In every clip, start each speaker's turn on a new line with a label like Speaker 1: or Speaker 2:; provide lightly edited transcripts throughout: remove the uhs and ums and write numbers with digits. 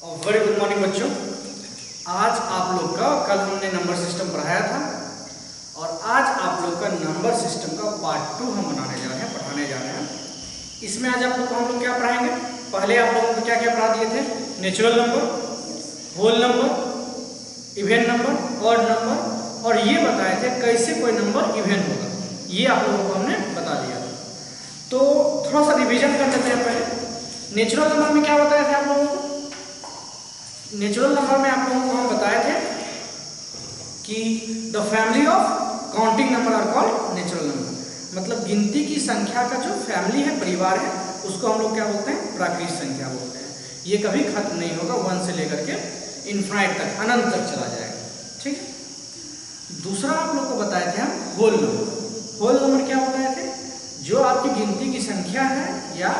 Speaker 1: Very good morning बच्चों। आज आप लोग का कल हमने नंबर सिस्टम पढ़ाया था और आज आप लोग का नंबर सिस्टम का पार्ट 2 हम पढ़ाने जा रहे हैं। इसमें आज आप लोग को हम लोग क्या पढ़ाएंगे? पहले आप लोगों को क्या क्या पढ़ा दिए थे? Natural number, whole number, even number, odd number, और ये बताए थे कैसे कोई नंबर इवन होगा। ये आप लोगों को हमने बता दिया था। तो थोड़ा सा रिवीजन कर लेते हैं पहले। नेचुरल नंबर में क्या बताया था आप लोगों को? नेचुरल नंबर में आप लोगों को हम बताए थे कि the family of counting number are called natural number. मतलब गिनती की संख्या का जो फैमिली है, परिवार है, उसको हम लोग क्या बोलते हैं? प्राकृत संख्या बोलते हैं। ये कभी खत्म नहीं होगा, 1 से लेकर के इनफाइनाइट तक, अनंत तक चला जाएगा। ठीक है। दूसरा आप लोग को बताए थे हम होल नंबर। होल नंबर क्या बताए थे? जो आपकी गिनती की संख्या है या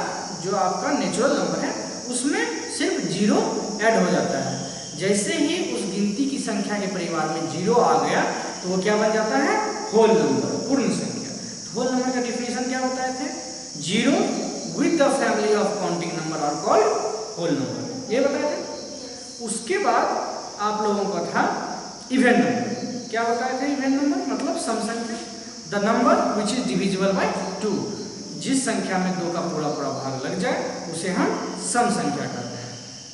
Speaker 1: जो आपका नेचुरल नंबर है उसमें सिर्फ 0 ऐड हो जाता है। जैसे ही उस गिनती की संख्या के परिवार में 0 आ गया तो वो क्या बन जाता है? होल नंबर, पूर्ण संख्या। होल नंबर का डिफिनेशन क्या बताए थे? 0 with the family of counting number are called whole number, ये बताए थे। उसके बाद आप लोगों का था इवन नंबर। क्या बताए थे? इवन नंबर मतलब सम संख्या, the number which is divisible by 2। जिस संख्या में 2 का पूरा भाग लग जाए उसे हम सम संख्या कहते हैं।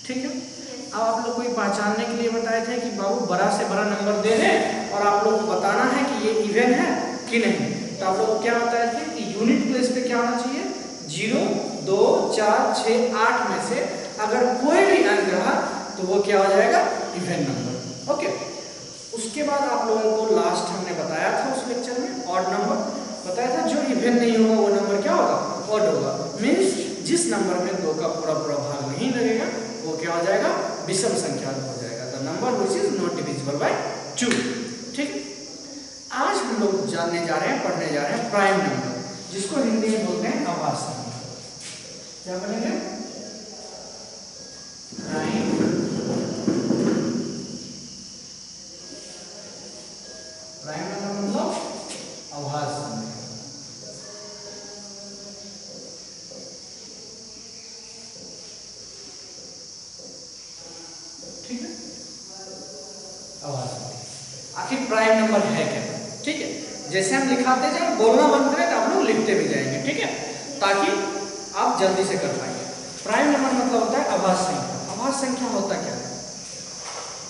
Speaker 1: ठीक है। अब आप लोग को पहचानने के लिए बताए थे कि बाबू बड़ा से बड़ा नंबर दे दें और आप लोग को बताना है कि ये इवन है कि नहीं। तो आप लोग को क्या बताए थे कि यूनिट प्लेस पे क्या होना चाहिए? 0, 2, 4, 6, 8 में से अगर कोई भी अंक रहा तो वो क्या हो जाएगा? Even number. ओके। उसके बाद आप लोगों को लास्ट हमने बताया था उस लेक्चर में ऑड नंबर बताया था। जो इवन नहीं होगा वो नंबर क्या होगा? ऑड होगा। मीन्स जिस नंबर में 2 का पूरा भाग नहीं लगेगा वो क्या हो जाएगा? विषम संख्या हो जाएगा। The number which is not divisible by 2। ठीक है। आज हम लोग जानने जा रहे हैं, पढ़ने जा रहे हैं प्राइम नंबर, जिसको हिंदी में बोलते हैं आभासी नंबर। क्या बनेंगे? प्राइम नंबर मतलब आभासी नंबर। ठीक है। आखिर प्राइम नंबर है क्या? ठीक है। जैसे हम लिखाते जाए, बोलना बंद करें तो आप लोग लिखते भी जाएंगे। ठीक है, ताकि आप जल्दी से कर पाएंगे। प्राइम नंबर मतलब होता है आभास संख्या। आभास संख्या होता क्या है?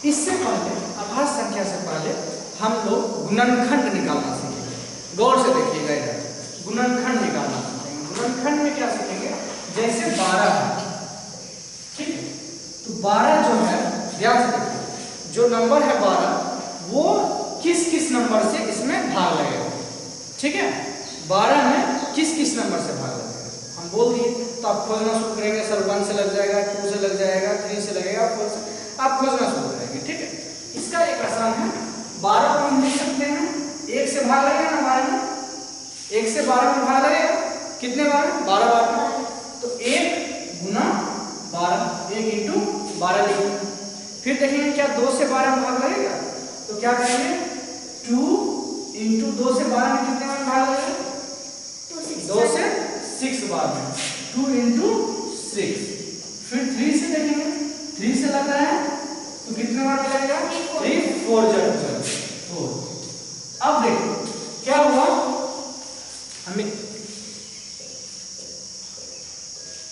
Speaker 1: इससे पहले, आभास संख्या से पहले हम लोग गुणनखंड निकालना सीखेंगे। गौर से देखिएगा इधर, गुणनखंड निकालना सीखेंगे। गुणनखंड में क्या सीखेंगे? जैसे 12 है, ठीक है, तो 12 जो है, ध्यान से देखिए, जो नंबर है 12 वो किस किस नंबर से इसमें भाग लगेगा। ठीक है, 12 में किस किस नंबर से भाग लगेगा हम बोल दिए। तो आप खोजना शुरू करेंगे, सर 1 से लग जाएगा, 2 से लग जाएगा, 3 से लगेगा, 4 से, आप खोजना शुरू करेंगे। ठीक है। इसका एक आसान है, 12 को हम लिख सकते हैं 1 से भाग लगेगा ना 12 में, 1 से 12 में भाग लगेगा कितने बार? 12 बार में। तो 1 गुना 12, 1 इंटू 12 लिखेंगे। फिर देखेंगे क्या 2 से 12 में भाग लगेगा, तो क्या करेंगे? 2 इंटू 2 से 12 में कितने बार भाग लगेगा? 2 से 6 बार में, 2 इंटू 6। फिर 3 से देखेंगे, 3 से लग रहा है तो कितने बार लगेगा? 3 4 4। अब देखो क्या हुआ हमें,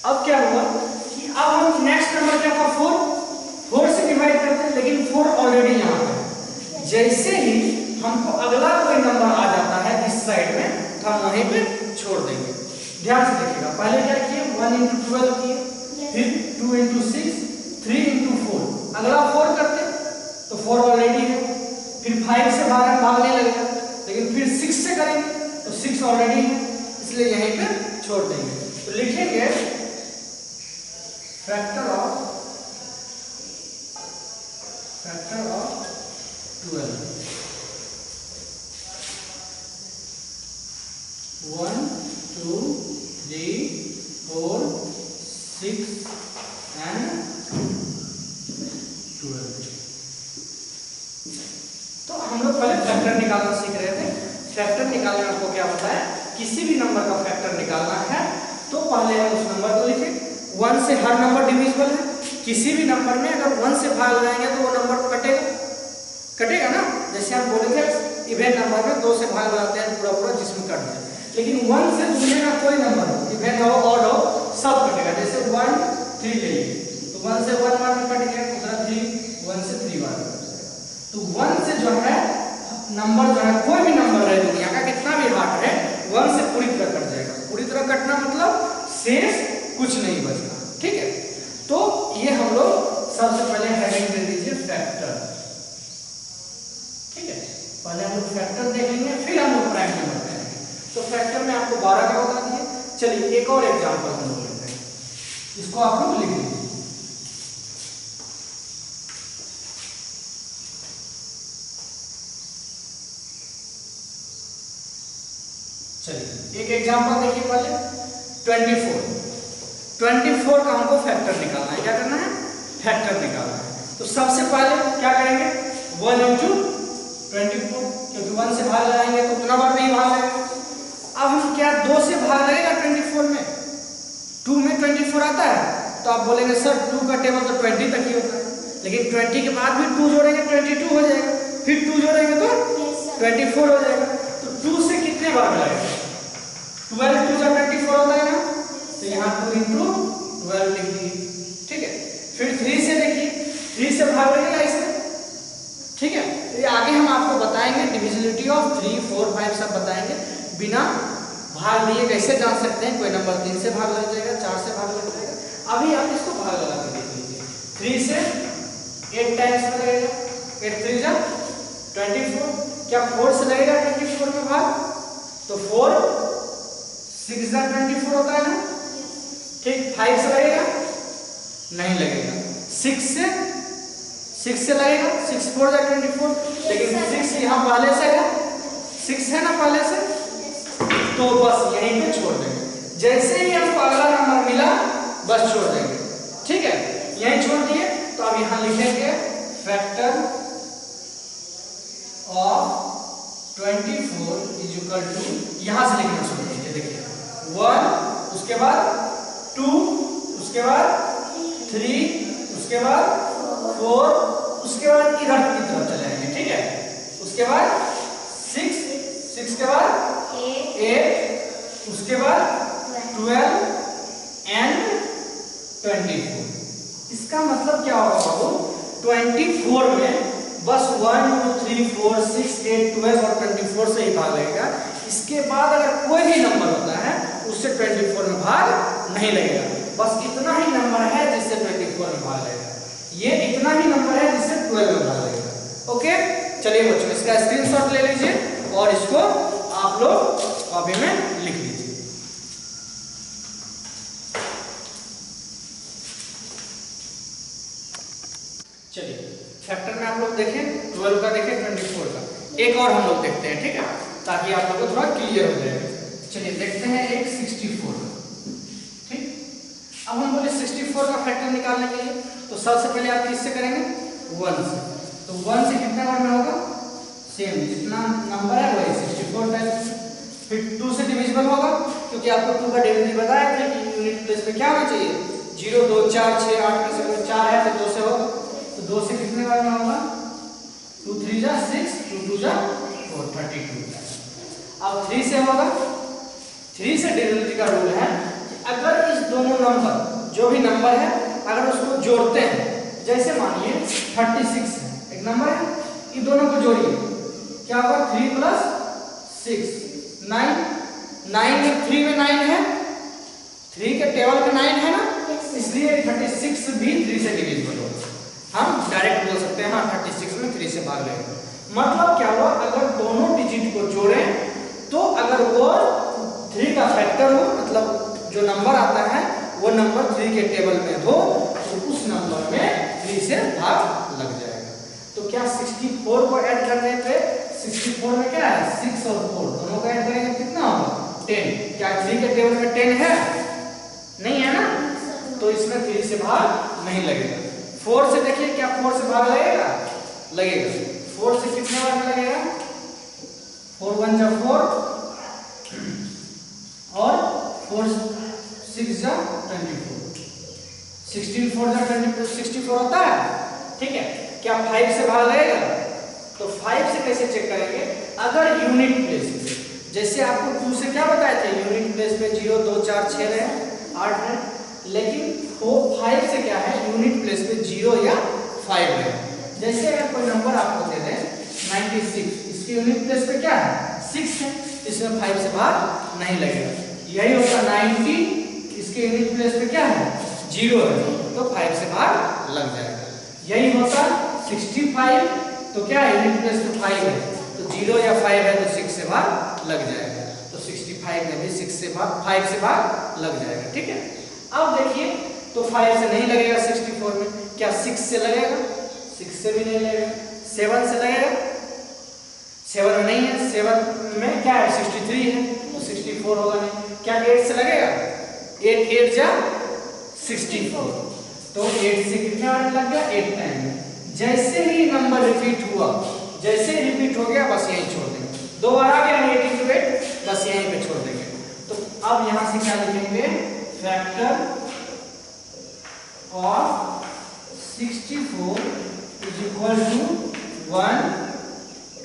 Speaker 1: अब क्या हुआ कि अब हम नेक्स्ट नंबर क्या था? 4 से डिवाइड करते हैं, लेकिन 4 ऑलरेडी यहाँ है। जैसे ही हमको अगला कोई नंबर आ जाता है इस साइड में तो हम वहीं पे छोड़ देंगे। ध्यान से देखिएगा, पहले क्या किए? 1 इंटू 12 किए, फिर 2 इंटू 6, 3 इंटू 4, अगला 4 करते तो 4 ऑलरेडी है। फिर 5 से 12 भागने लगेगा, लेकिन फिर 6 से करेंगे तो 6 ऑलरेडी है, इसलिए यहीं पे छोड़ देंगे। तो लिखेंगे फैक्टर ऑफ 12, 1 2 3 4 6 and 12। तो हम लोग पहले फैक्टर निकालना सीख रहे थे। फैक्टर निकालने में आपको क्या बताया? किसी भी नंबर का फैक्टर निकालना है तो पहले हम उस नंबर को लिखें। 1 से हर नंबर डिविजिबल है, किसी भी नंबर में अगर 1 से भाग लगाएंगे तो वो नंबर कटेगा ना। जैसे हम बोले थे इवेन नंबर में 2 से भाग लगाते हैं पूरा पूरा जिसमें कट जाए, लेकिन 1 से जुड़ेगा कोई नंबर इवेन हो ऑड हो सब कटेगा। जैसे 1 3 ले लीजिए तो 1 से 1 बार में कट गया, दूसरा 3 1 से 3 बार में कट जाएगा। तो 1 से जो है नंबर जो है कोई भी नंबर है दुनिया का कितना भी हार्ड है 1 से पूरी तरह कट जाएगा। पूरी तरह कटना मतलब शेष कुछ नहीं बचना, ठीक है। तो ये हम लोग सबसे पहले हेडिंग दे दीजिए फैक्टर, ठीक है। पहले हम लोग फैक्टर देख लेंगे फिर हम लोग प्राइम नंबर करेंगे। तो फैक्टर में आपको 12 का बता दिए। चलिए एक और एग्जांपल हम लोग लेते हैं, इसको आप लोग लिख लीजिए। चलिए एक एग्जांपल देखिए पहले 24 का हमको फैक्टर निकालना है। क्या करना है? फैक्टर निकालना है। तो सबसे पहले क्या करेंगे 1 × 24, क्योंकि 1 से भाग लगाएंगे तो उतना बार नहीं भाग लगेगा। अब हम क्या 2 से भाग लगेगा 24 में? 2 में 24 आता है तो आप बोलेंगे सर 2 का टेबल तो 20 तक ही होता है, लेकिन 20 के बाद भी 2 जोड़ेंगे 22 हो जाएगा, फिर 2 जोड़ेंगे तो 24 हो जाएगा। तो 2 से कितने बार लगेगा? 12 2 × 24 होता है ना, तो यहाँ 2 × 12 लिख दीजिए, ठीक है। फिर 3 से देखिए, 3 से भाग लगेगा इसमें, ठीक है। ये आगे हम आपको बताएंगे डिविजिबिलिटी ऑफ 3 4 5 सब बताएंगे। बिना भाग लिए कैसे जान सकते हैं कोई नंबर 3 से भाग लग जाएगा, 4 से भाग लग जाएगा। अभी आप इसको भाग लगा के देख लीजिए। 3 से 8 टाइम्स में लगेगा, 8 3 जा 24। क्या 4 से लगेगा 24 में भाग? तो 4 6 जा 24 होता है ना, ठीक। 5 से लगेगा? नहीं लगेगा। 6 से लगेगा, 6 4 जा 24, लेकिन 6 यहाँ पहले से है, 6 है ना पहले से, तो बस यहीं पे छोड़ देंगे। जैसे ही हमको अगला नंबर मिला बस छोड़ देंगे, ठीक है। यहीं छोड़ दिए तो अब यहाँ लिखेंगे factor of 24 is equal to, यहां से लिखना शुरू कीजिए। देखिए 1, उसके बाद 2, उसके बाद 3, उसके बाद 4, उसके बाद इधर की तरफ चले जाएंगे, ठीक है। उसके बाद 6 के बाद 8, उसके बाद 12 एंड 24। इसका मतलब क्या होगा बाबू? 24 में बस 1 2 3 4 6 8 12 और 24 से ही भाग लगेगा। इसके बाद अगर कोई भी नंबर होता है उससे 24 में भाग नहीं लगेगा। बस इतना ही नंबर है जिससे 24 में भाग लगेगा, ये इतना ही नंबर है जिससे 12 में भाग लगेगा। ओके, चलिए बच्चों इसका स्क्रीनशॉट ले लीजिए और इसको आप लोग कॉपी में लिख लीजिए। चलिए फैक्टर में आप लोग देखें 12 का देखें 24 का, एक और हम लोग देखते हैं, ठीक है, ताकि आप लोगों को थोड़ा क्लियर हो जाए। चलिए देखते हैं एक 64 का, ठीक। अब हम बोले 64 का फैक्टर निकालने के लिए तो सबसे पहले आप किससे करेंगे? 1 से। तो 1 से कितने बार में होगा? सेम जितना नंबर है वही 64 टाइम्स। फिर 2 से डिविजिबल होगा, क्योंकि आपको 2 का डिविजिबल बताया था कि यूनिट प्लेस में क्या होना चाहिए? 0 2 4 6 8 में से 4 है तो 2 से होगा। तो 2 से कितने बार में होगा? 2 3 जा 6, 2 2 जा 4 32। अब 3 से होगा। 3 से डिविजिबिलिटी का रूल है कि अगर इस दोनों नंबर जो भी नंबर है अगर उसको जोड़ते हैं, जैसे मानिए 36 है एक नंबर है, ये दोनों को जोड़िए, क्या होगा? 3 + 6 9 9 में 3 में 9 है, 3 के टेबल में 9 है ना, इसलिए 36 भी 3 से डिविजिबल होगा। हम डायरेक्ट बोल सकते हैं हाँ 36 में 3 से भाग लेंगे। मतलब क्या हुआ? अगर दोनों डिजिट को जोड़ें तो अगर वो 3 का फैक्टर हो, मतलब जो नंबर आता है वो नंबर 3 के टेबल में हो, तो उस नंबर में 3 से भाग लग जाएगा। तो क्या 64 को ऐड करने पे 64 में क्या है? 6 और 4 दोनों का ऐड करेंगे कितना होगा? 10। क्या 3 के टेबल में 10 है? नहीं है ना, तो इसमें 3 से भाग नहीं लगेगा। 4 से देखिए क्या 4 से भाग लगेगा? लगेगा। 4 से कितने बार में लगेगा? 4 1 जा 4 और 4 6 जा 24। 16 4 64 होता है, ठीक है। क्या 5 से भाग लगेगा? तो 5 से कैसे चेक करेंगे? अगर यूनिट प्लेस पे, जैसे आपको 2 से क्या बताए थे, यूनिट प्लेस पे 0 2 4 6 रहे 8 है, लेकिन 5 से क्या है, यूनिट प्लेस पे 0 या 5 है। जैसे अगर कोई नंबर आपको दे दें 96, इसकी यूनिट प्लेस पे क्या है 6 है, इसमें 5 से भाग नहीं लगेगा। यही होगा 90, इसके यूनिट प्लेस पे क्या है 0 है, तो 5 से भाग लग जाएगा। यही होता 65, तो क्या है यूनिट प्लेस पे 5 है, तो 0 या 5 है तो 6 से भाग लग जाएगा। तो 65 में भी 5 से भाग लग जाएगा, ठीक है। अब देखिए, तो 5 से नहीं लगेगा 64 में, क्या 6 से लगेगा? 6 से भी नहीं लगेगा। 7 से लगेगा? 7 में नहीं है, 7 में क्या है 63 है, तो 64 होगा नहीं। क्या 8 से लगेगा? 8 8 जा 64, तो 8 से कितने बार लग गया 8 टाइम। जैसे ही नंबर रिपीट हुआ, जैसे ही रिपीट हो गया बस यहीं छोड़ देंगे। 2 बार आ गया 8 into 8, बस यहीं पे छोड़ देंगे। तो अब यहां से क्या लिखेंगे, factor of 64 is equal to 1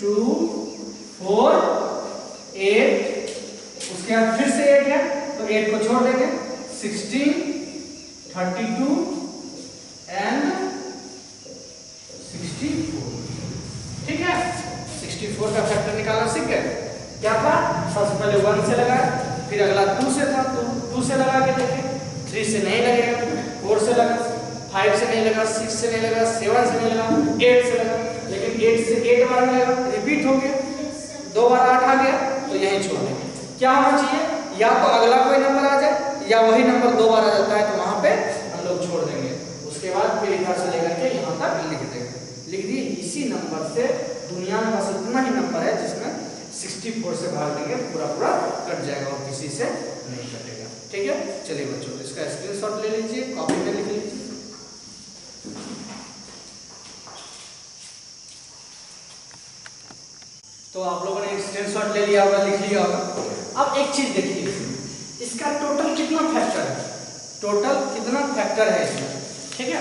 Speaker 1: 2 4 8, उसके बाद फिर से 8 है तो 8 को छोड़ देंगे, 16 32 एंड 64, ठीक है। 64 का फैक्टर निकालना सीख गए। क्या था, सबसे पहले 1 से लगाया, फिर अगला 2 से था, तो 2 से लगा के देखें, 3 से नहीं लगेगा, 4 से लगा, 5 से नहीं लगा, 6 से नहीं लगा, 7 से नहीं लगा, 8 से लगा, लेकिन 8 से 8 बार में लगा, रिपीट हो गया, 2 बार 8 आ गया, तो यहीं छोड़ देंगे। क्या होना चाहिए, या तो अगला कोई नंबर आ जाए, या वही नंबर 2 बार आ जाता है, तो वहां पे हम लोग छोड़ देंगे। उसके बाद फिर इधर से लेकर के यहाँ तक लिख देंगे। लिख दिए। इसी नंबर से दुनिया में बस इतना ही नंबर है जिसमें 64 से भाग देंगे, पूरा पूरा कट जाएगा और किसी से नहीं कटेगा, ठीक है। चलिए बच्चों, इसका स्क्रीनशॉट ले लीजिए, कॉपी में लिख लीजिए। तो आप लोगों ने स्क्रीनशॉट ले लिया होगा, लिख लिया होगा। अब एक चीज देखिए, इसका टोटल कितना फैक्टर है, टोटल कितना फैक्टर है इसमें, ठीक है।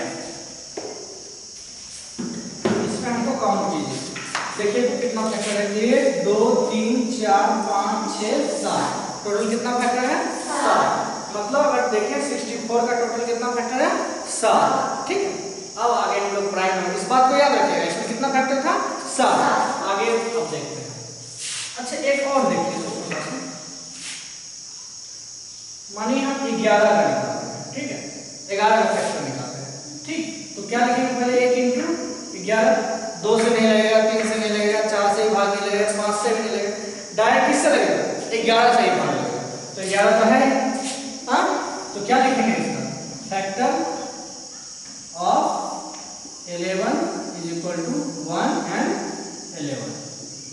Speaker 1: इसमें हमको काउंट कीजिए, देखिए कितना फैक्टर है, 1 2 3 4 5 6 7, टोटल कितना फैक्टर है 7। मतलब अगर देखें 64 का टोटल कितना फैक्टर है 7, ठीक है। अब आगे हम लोग प्राइम नंबर, इस बात को याद रखिएगा, इसमें कितना फैक्टर था 7। आगे अब देखते हैं। अच्छा एक और देखिए, मानिए हम 11 का निकालते हैं, ठीक है, 11 का फैक्टर निकालते हैं, ठीक। तो क्या लिखेंगे, पहले 1 into 11, 2 से नहीं लगेगा, 3 से नहीं लगेगा, 4 से ही भाग नहीं लगेगा, 5 से भी नहीं लगेगा, डायरेक्ट किससे लगेगा 11 से ही भाग लगेगा। तो 11 तो है, हाँ, तो क्या लिखेंगे इसका factor of 11 is equal to 1 and 11।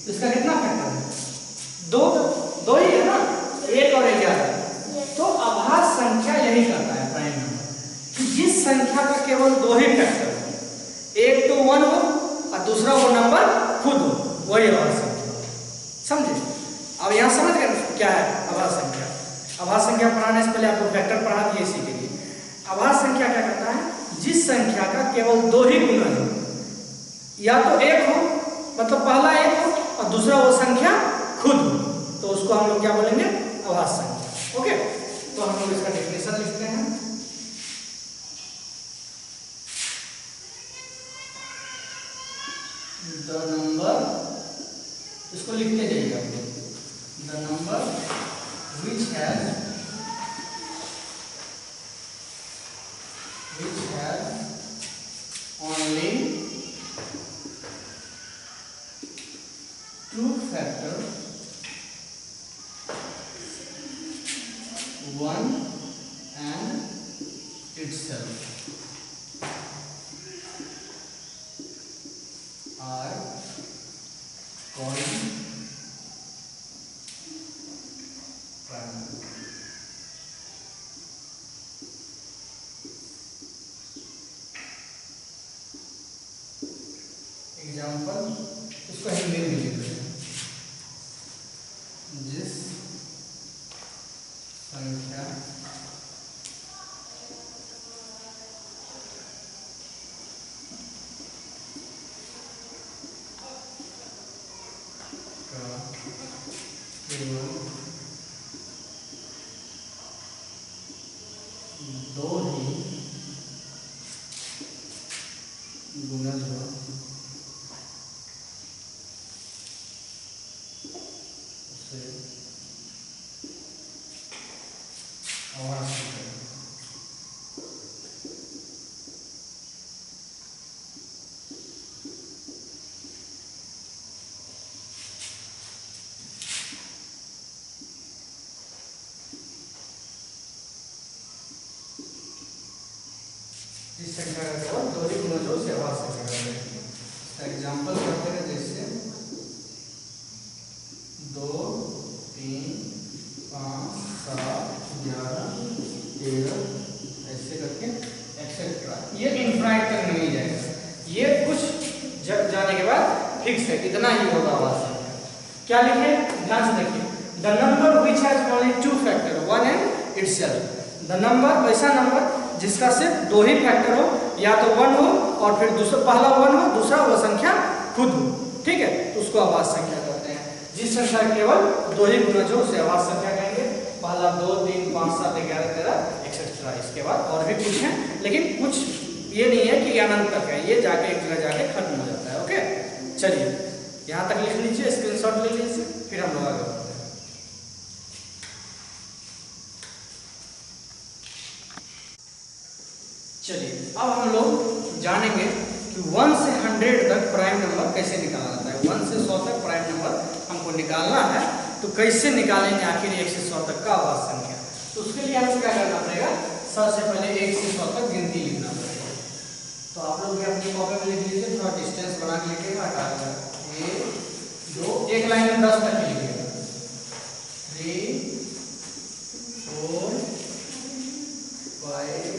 Speaker 1: तो इसका कितना फैक्टर है 2 ही है ना, 1 और 11। तो आभास संख्या यही करता है प्राइम नंबर, कि जिस संख्या का केवल 2 ही फैक्टर हो, एक तो 1 हो और दूसरा वो नंबर खुद हो, वही आभास संख्या, समझे। अब यहाँ समझ गए क्या है आभास संख्या। आभास संख्या पढ़ाने से पहले आपको फैक्टर पढ़ा दिए इसी के लिए। आभास संख्या क्या करता है, जिस संख्या का केवल 2 ही गुणन हो, या तो 1 हो, मतलब पहला 1 हो और दूसरा वो संख्या खुद हो, तो उसको हम लोग क्या बोलेंगे आभास संख्या, ओके। तो हम लोग इसका डेफिनेशन लिखते हैं। द नंबर, इसको लिखते जाइएगा, the number which has only 2 factors, 1 and itself, are called prime number। Example, इसको हिंदी में लिख रहे हैं, जिस संख्या गुणज हो उसे आवाज संख्या। इस संख्या का केवल दो ही गुणजों से आवाज संख्या करते हैं। इसका एग्जाम्पल करते हैं, जैसे 2, 3, 5, 7, 11, 13 ऐसे करके एक्सेट्रा। ये इनफाइनाइट तक नहीं जाएगा, ये कुछ जाने के बाद फिक्स है, इतना ही होगा आवाज संख्या। क्या लिखे, ध्यान से देखिए, the number which has only 2 factor 1 and itself. The number वैसा नंबर जिसका सिर्फ 2 ही फैक्टर हो, या तो 1 हो और फिर दूसरा पहला 1 हो, दूसरा वह संख्या खुद हो, ठीक है, तो उसको आवाज संख्या कहते हैं। जिस संख्या केवल 2 ही गुणजों उसे आवाज संख्या कहेंगे। पहला 2, 3, 5, 7, 11, 13 एक्सेट्रा। इसके बाद और भी कुछ है, लेकिन कुछ ये नहीं है कि अनंत तक है, ये जाके एक जगह जाके खत्म हो जाता है। ओके, चलिए यहाँ तक लिख लीजिए, स्क्रीनशॉट ले लीजिए, फिर हम लोग आगे बढ़ते हैं। चलिए अब हम लोग जानेंगे कि 1 से 100 तक प्राइम नंबर कैसे निकाला जाता है। 1 से 100 तक प्राइम नंबर हमको निकालना है, तो कैसे निकालेंगे आखिर 1 से 100 तक का आवाज संख्या। तो उसके लिए हमें क्या करना पड़ेगा, सबसे पहले 1 से 100 तक गिनती लिखना पड़ेगा। तो आप लोग भी अपनी कॉपी में लिख लीजिए, थोड़ा डिस्टेंस बना के लिखिएगा, हटाकर 1, 2, एक लाइन में 10 तक लिखिएगा, 3, 4, 5,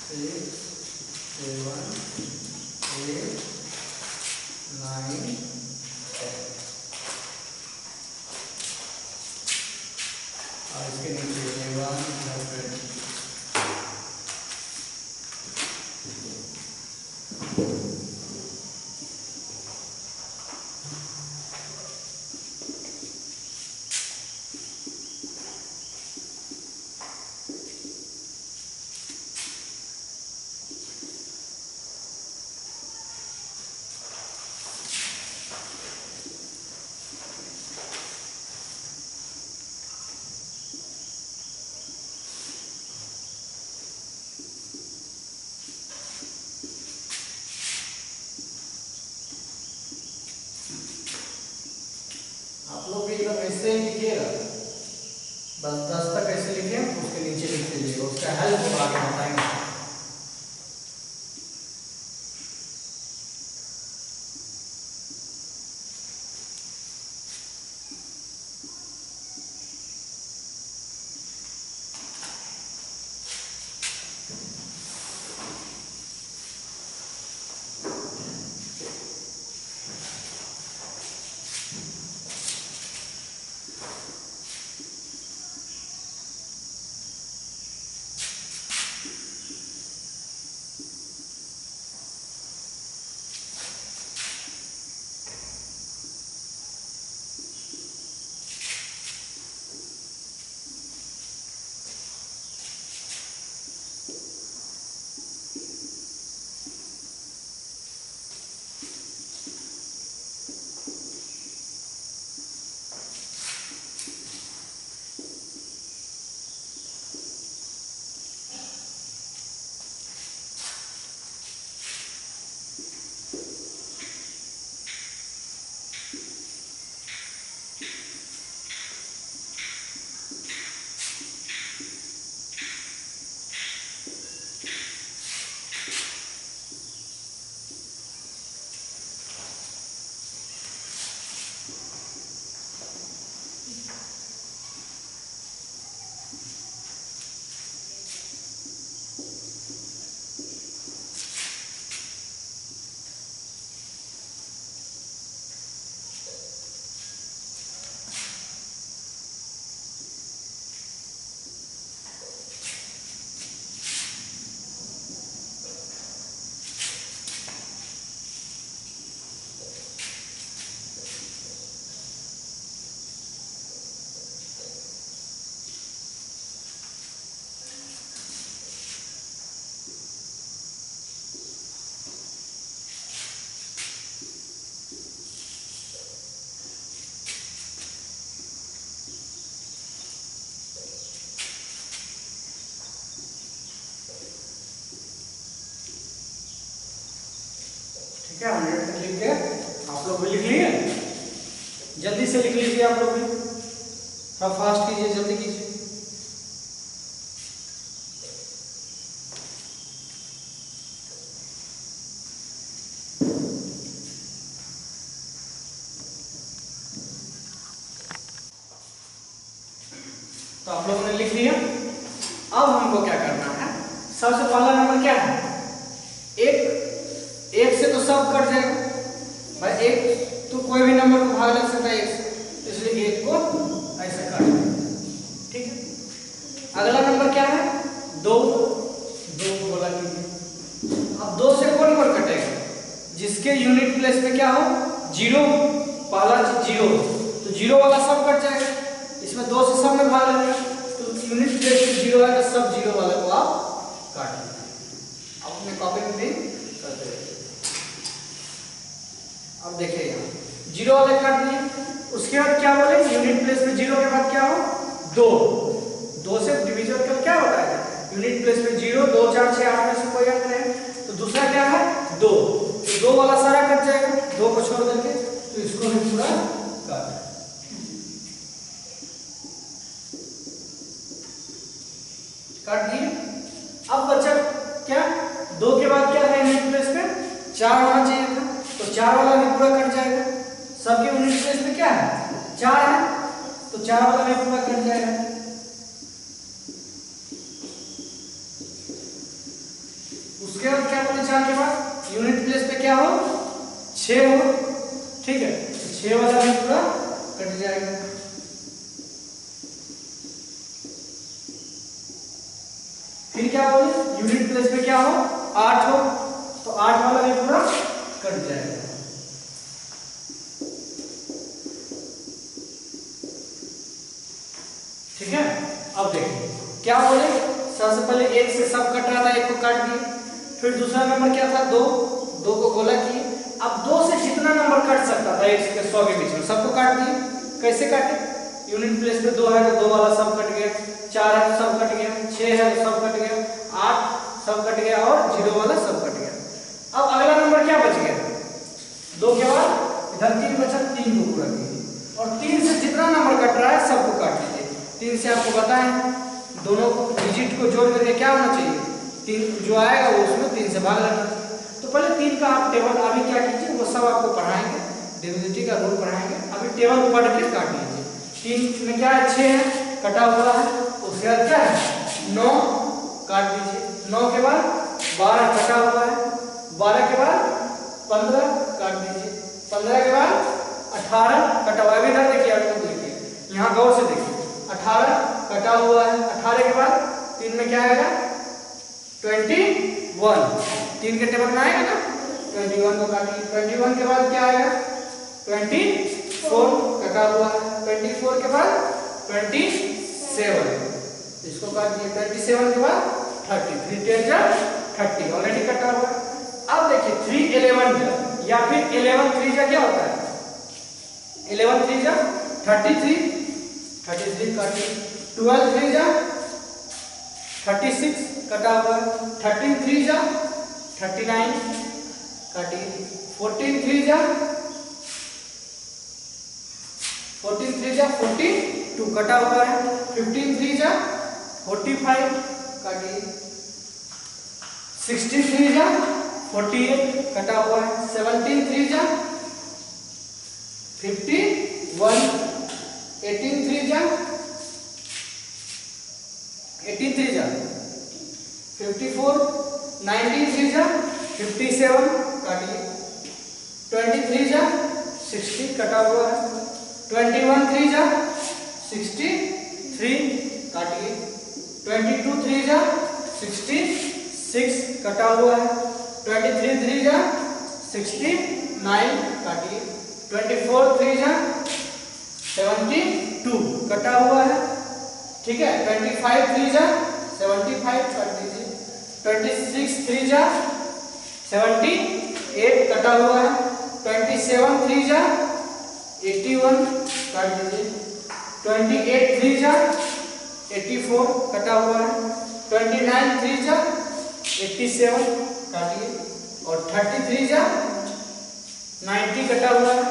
Speaker 1: 6, 7, 8, 9, 10 और इसके नीचे 100। आप लोग भी एकदम ऐसे ही लिखिएगा, बस 10 तक ऐसे लिखिए, उसके नीचे लिख लीजिएगा, उसका हेल्प होगा आगे बताएंगे। ठीक है, 100 तक लिख के आप लोग भी लिख लिए। जल्दी से लिख लीजिए आप लोग भी, थोड़ा फास्ट कीजिए, जल्दी कीजिए। तो आप लोगों ने लिख लिया। अब हमको क्या करना है, सबसे पहला नंबर क्या है, एक से तो सब कट जाएगा भाई, एक तो कोई भी नंबर को भाग लग सकता है एक से, इसलिए एक को ऐसे काट देंगे। ठीक है, अगला नंबर क्या है, दो को बोला कीजिए। अब दो से कौन कौन कटेगा, जिसके यूनिट प्लेस में क्या हो, जीरो, पहला जीरो, तो जीरो वाला सब कट जाएगा। इसमें दो से सब में भाग लेंगे, तो यूनिट प्लेस में जीरो आएगा, सब जीरो वाले को आप काट लीजिए। अपने कॉपी में भी करते रहिए। अब देखिए यहाँ जीरो वाले काट दिए, उसके बाद क्या बोले, यूनिट प्लेस में जीरो के बाद क्या हो, दो से डिवीजन कर क्या होता है, यूनिट प्लेस में जीरो, 2 4 6 8 में से कोई अंक नहीं, तो दूसरा क्या है, दो, तो दो वाला सारा कट जाएगा, दो को छोड़ देंगे, तो इसको भी पूरा काट दिए। अब बचा क्या, दो के बाद क्या है, यूनिट प्लेस में 4 होना चाहिए था, तो 4 वाला भी पूरा कट जाएगा। सबके यूनिट प्लेस में क्या है, 4 है, तो 4 वाला भी पूरा कट जाएगा। उसके बाद क्या बोले, 4 के बाद यूनिट प्लेस पे क्या हो, 6 हो, ठीक है, तो 6 वाला भी पूरा कट जाएगा। फिर क्या बोले, यूनिट प्लेस पे क्या हो, 8 हो, तो 8 वाला भी पूरा कट जाएगा। ठीक है, अब देखिए क्या बोले, सबसे पहले एक से सब कट रहा था, एक को काट दिए। फिर दूसरा नंबर क्या था, दो को गोला किए। अब दो से जितना नंबर कट सकता था एक से 100 के बीच में, सबको काट दिए। कैसे काटे, यूनिट प्लेस पे 2 है तो 2 वाला सब कट गया, 4 है तो सब कट गया, 6 है तो सब कट गया, 8 सब कट गया, और 0 वाला सब कट गया। अब अगला नंबर क्या बच गया, 2 के बाद इधर 3 बचा, 3 को पूरा कीजिए, और 3 से जितना नंबर कट रहा है सबको काट दीजिए। 3 से आपको बताएं, दोनों डिजिट को जोड़ करके क्या होना चाहिए, 3 जो आएगा वो उसमें 3 से भाग लेना चाहिए। तो पहले 3 का आप टेबल अभी क्या कीजिए, वो सब आपको पढ़ाएंगे, डिविजिबिलिटी का रूल पढ़ाएंगे, अभी टेबल पढ़ के काट लीजिए। 3 में क्या है, 6 है, कटा हुआ है, उसके बाद क्या है, 9 काट दीजिए, 9 के बाद 12 कटा हुआ है, 12 के बाद 15 काट दीजिए, 15 के बाद 18 कटा हुआ है। इधर देखिए, आप देखिए यहाँ गौर से देखिए, 18 कटा हुआ है, 18 के बाद 3 में क्या आएगा, 21, 3 के टेबल में आएगा ना, 21 को काटिए। 21 के बाद क्या आएगा, 24 कटा हुआ है, 24 के बाद 27, इसको काट दिए। 27 के बाद 30, 3 10 30 ऑलरेडी कटा हुआ है। अब देखिए 3 11 या फिर 11 3 क्या होता है, 11 3 33, 33 काटिए। 12 3 36 कटा हुआ है, 13 3 39 काटिए। 14 3 42 कटा हुआ है, 15 3 45 काटिए। 16 3 48 कटा हुआ है, 17 3 51, 18 3 54, 19 3 57 काटिए। 23 60 कटा हुआ है, 21 3 63 काटिए। 22 3 66 कटा हुआ है, 23 3 69 काटिए। 24 3 72 कटा हुआ है, ठीक है। 25 3 75 काट दीजिए। 26 3 78 कटा हुआ है। 27 3 81 काट दीजिए। 28 3 84 कटा हुआ है। 29 3 87 काटिए। और 33 90 कटा हुआ है।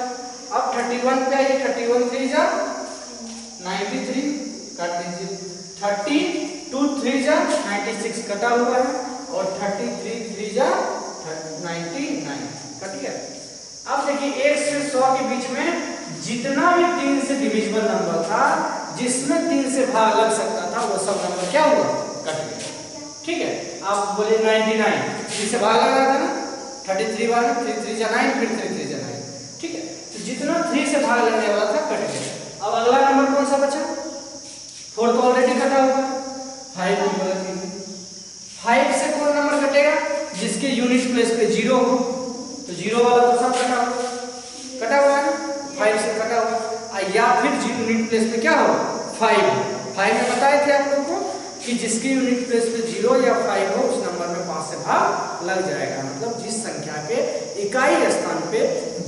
Speaker 1: अब 31 पे आइए, 31 3 जा 93 काट दीजिए। 32 3 जा 96 कटा हुआ है और 33 3 जा 99 कट गया। अब देखिए 1 से 100 के बीच में जितना भी 3 से डिविजिबल नंबर था, जिसमें 3 से भाग लग सकता था, वो सब नंबर क्या हुआ, कट गया। ठीक है, आप बोले 99 3 से भाग लग रहा था ना, 33 बार 3 3 जा 9 फिर 3 3 जा 9। ठीक है, तो जितना 3 से भाग लगने वाला था कट गया। अब अगला नंबर कौन सा बचा, 4 तो ऑलरेडी कटा हुआ है, 5 की बोला 5 से कौन नंबर कटेगा, जिसके यूनिट प्लेस पे 0 हो, तो 0 वाला तो सब कटा हुआ है ना, 5 से कटा हुआ। या फिर यूनिट प्लेस पे क्या हो 5 में बताए थे आप लोगों को कि जिसकी यूनिट प्लेस पे 0 या 5 हो, उस नंबर में 5 से भाग लग जाएगा। मतलब जिस संख्या के इकाई स्थान पे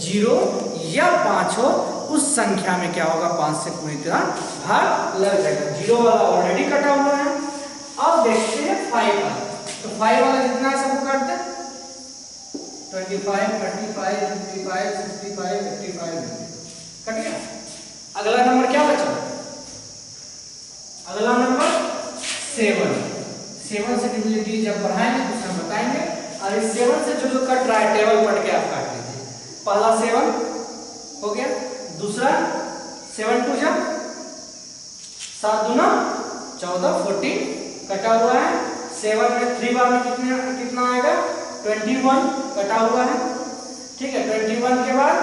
Speaker 1: 0 या 5 हो, उस संख्या में क्या होगा, 5 से पूरी तरह भाग लग जाएगा। 0 वाला ऑलरेडी कटा हुआ है। अब देखते हैं 5 वाला, तो 5 वाला जितना है सबको काट दे, 25 35 55 65 85 कट गया। अगला नंबर क्या बचा, अगला नंबर 7 से डिविजिबिलिटी जब बढ़ाएंगे तो उसमें बताएंगे। और इस 7 से जो कट रहा है टेबल पढ़ के आप काट लीजिए। पहला 7 हो गया, दूसरा 7 2 जा 7 दूना 14 14 कटा हुआ है। 7 में 3 बार में कितना आएगा, 21 कटा हुआ है। ठीक है, 21 के बाद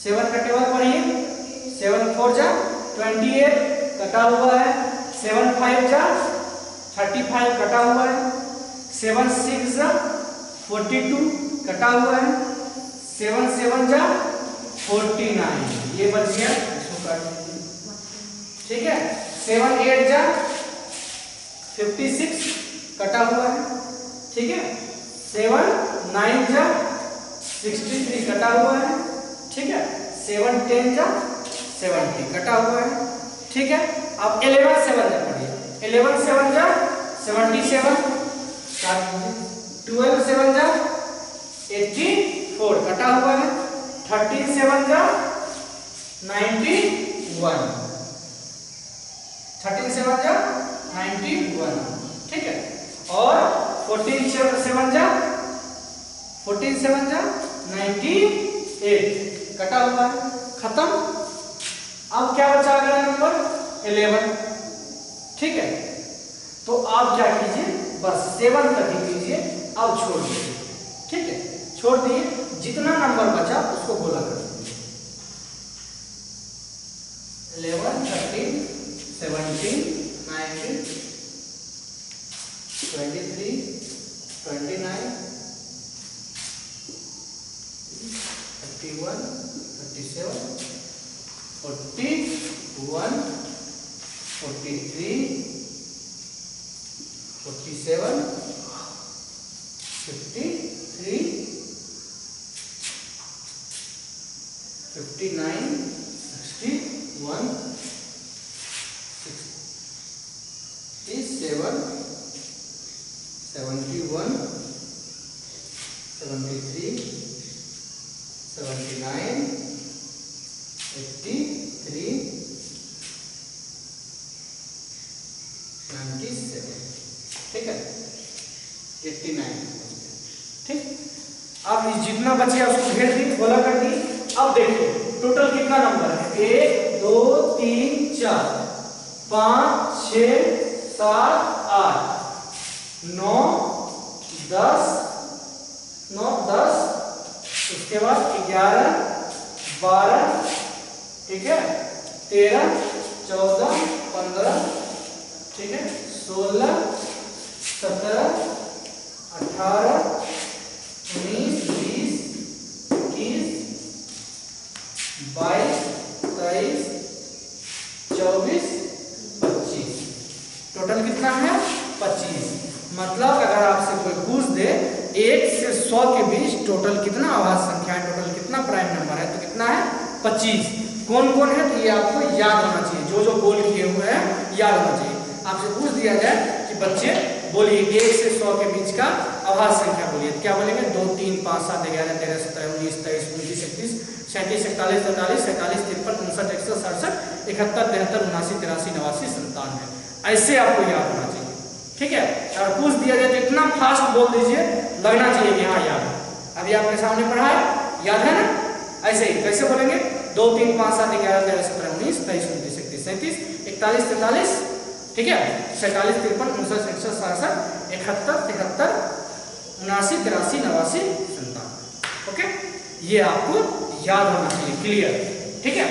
Speaker 1: 7 का टेबल पढ़िए, 7 4 जा 28 कटा हुआ है। 7 5 जा 35 कटा हुआ है। 7 6 जा 42 कटा हुआ है। 7 7 जा 49, ये बच गया, इसको काट दीजिए। ठीक है, 7 8 जा 56 कटा हुआ है। ठीक है, 7 9 जा 63 कटा हुआ है। ठीक है, 7 10 जा 70 कटा हुआ है। ठीक है, अब 11 7 जा पढ़िए, 11 7 जा 77 12 7 जा 84 कटा हुआ है। 13 7 जा 91 13 7 जा 91। ठीक है, और 14 7 जा 98 कटा हुआ है। खत्म। अब क्या बचा अगला नंबर 11। ठीक है, तो आप क्या कीजिए, बस 7 तक ही कीजिए, अब छोड़ दीजिए। ठीक है, छोड़ दिए, जितना नंबर बचा उसको गोला कर दीजिए। 11 13 17 19 23 29 31 37 41 43 47 53 59 61 67 71 73 79 83 97। ठीक है, 89। ठीक, अब जितना बचे उसको घेर दी, गोला कर दी। अब देखिए टोटल कितना नंबर है, 1 2 3 4 5 6 7 8 9 10 9 10, उसके बाद 11 12, ठीक है, 13 14 15, ठीक है, 16 17 18 19 20 21 22 23 24 25। टोटल कितना है 25। मतलब अगर आपसे कोई पूछ दे 1 से 100 के बीच टोटल कितना आवाज संख्या है, टोटल कितना प्राइम नंबर है, तो कितना है 25। कौन कौन है, तो ये आपको याद होना चाहिए, जो जो बोल किए हुए हैं याद होना चाहिए। आपसे पूछ दिया जाए कि बच्चे बोलिए 1 से 100 के बीच का आवाज संख्या बोलिए, क्या बोलेंगे 2 3 5 7 11 13 17 19 23 37 41 43 47 53 59 61 67 71 73 79 83 89 97 ऐसे आपको याद होना चाहिए। ठीक है, और पूछ दिया जाए तो इतना फास्ट बोल दीजिए, लगना चाहिए कि हाँ याद है। अभी आपके सामने पढ़ा है, याद है ना? ऐसे ही कैसे बोलेंगे? 2 3 5 7 11 13 17 19 23 29 31 37 41 43, ठीक है, 47 53 59 61 67 71 73 79 83 89 97। ओके, ये आपको याद होना चाहिए, क्लियर? ठीक है,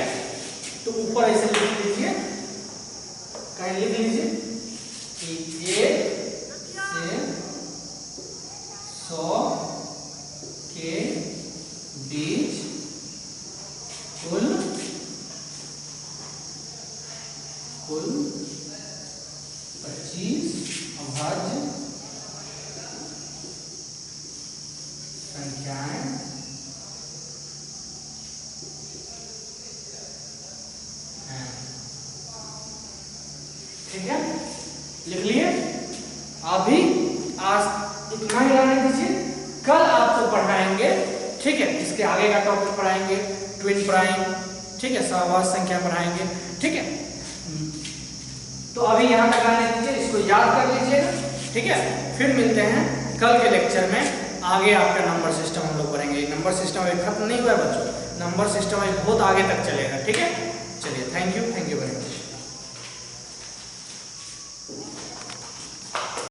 Speaker 1: तो ऊपर ऐसे लिख लीजिए, कहीं लिख लीजिए कि 1 से 100 के बीच कुल 25 अभाज्य संख्याएं हैं। ठीक है, लिख लिए? अभी आज इतना ही रहने दीजिए, कल आपको पढ़ाएंगे, ठीक है, इसके आगे का टॉपिक पढ़ाएंगे, ट्विन प्राइम, ठीक है, सहवास संख्या पढ़ाएंगे। ठीक है, तो अभी यहाँ तक आने दीजिए, इसको याद कर लीजिएगा। ठीक है, फिर मिलते हैं कल के लेक्चर में। आगे आपका नंबर सिस्टम हम लोग पढ़ेंगे। नंबर सिस्टम अभी खत्म नहीं हुआ है बच्चों, नंबर सिस्टम अभी बहुत आगे तक चलेगा। ठीक है।